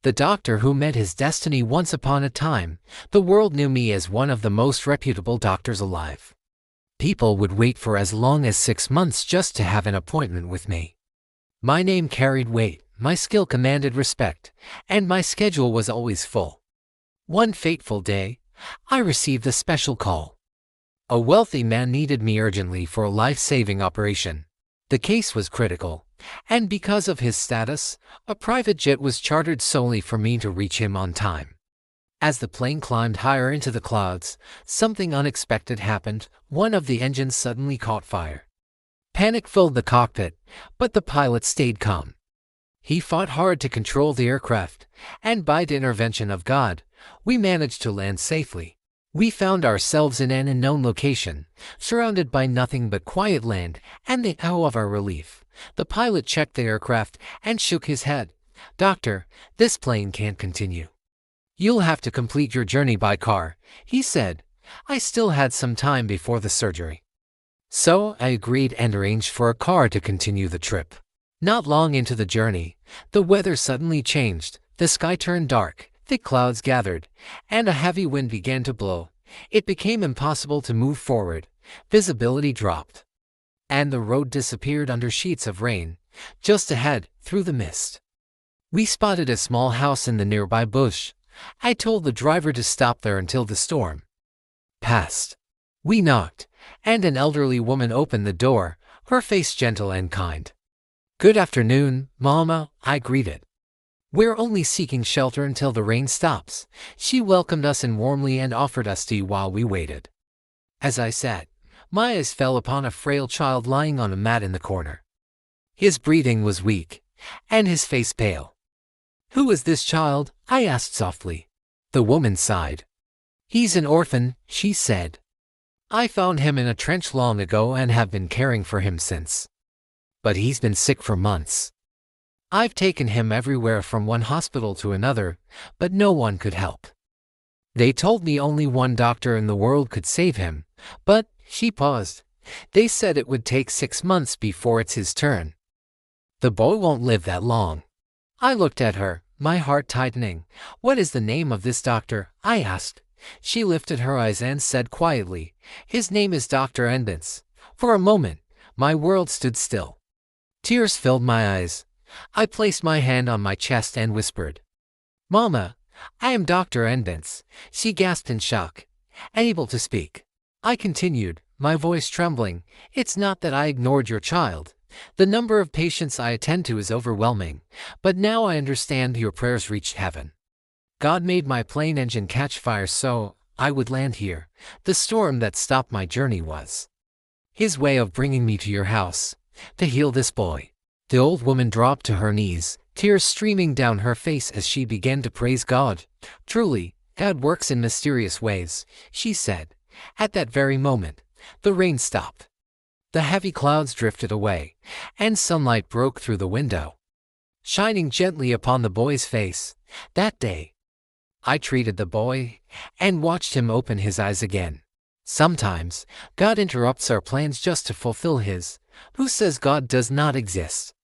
The doctor who met his destiny once upon a time. The world knew me as one of the most reputable doctors alive. People would wait for as long as 6 months just to have an appointment with me. My name carried weight, my skill commanded respect, and my schedule was always full. One fateful day, I received a special call. A wealthy man needed me urgently for a life-saving operation. The case was critical, and because of his status, a private jet was chartered solely for me to reach him on time. As the plane climbed higher into the clouds, something unexpected happened. One of the engines suddenly caught fire. Panic filled the cockpit, but the pilot stayed calm. He fought hard to control the aircraft, and by the intervention of God, we managed to land safely. We found ourselves in an unknown location, surrounded by nothing but quiet land, and the hour of our relief, the pilot checked the aircraft and shook his head. "Doctor, this plane can't continue. You'll have to complete your journey by car," he said. I still had some time before the surgery. So I agreed and arranged for a car to continue the trip. Not long into the journey, the weather suddenly changed. The sky turned dark, thick clouds gathered, and a heavy wind began to blow. It became impossible to move forward. Visibility dropped, and the road disappeared under sheets of rain. Just ahead, through the mist, we spotted a small house in the nearby bush. I told the driver to stop there until the storm passed. We knocked, and an elderly woman opened the door, her face gentle and kind. "Good afternoon, Mama," I greeted. "We're only seeking shelter until the rain stops." She welcomed us in warmly and offered us tea while we waited. As I sat, my eyes fell upon a frail child lying on a mat in the corner. His breathing was weak, and his face pale. "Who is this child?" I asked softly. The woman sighed. "He's an orphan," she said. "I found him in a trench long ago and have been caring for him since. But he's been sick for months. I've taken him everywhere from one hospital to another, but no one could help. They told me only one doctor in the world could save him, but," she paused, "they said it would take 6 months before it's his turn. The boy won't live that long." I looked at her, my heart tightening. "What is the name of this doctor?" I asked. She lifted her eyes and said quietly, "His name is Dr. Andbenz." For a moment, my world stood still. Tears filled my eyes. I placed my hand on my chest and whispered, "Mama, I am Dr. Andbenz." She gasped in shock, unable to speak. I continued, my voice trembling, "It's not that I ignored your child. The number of patients I attend to is overwhelming, but now I understand your prayers reached heaven. God made my plane engine catch fire so I would land here. The storm that stopped my journey was His way of bringing me to your house, to heal this boy." The old woman dropped to her knees, tears streaming down her face as she began to praise God. "Truly, God works in mysterious ways," she said. At that very moment, the rain stopped. The heavy clouds drifted away, and sunlight broke through the window, shining gently upon the boy's face. That day, I treated the boy and watched him open his eyes again. Sometimes, God interrupts our plans just to fulfill His. Who says God does not exist?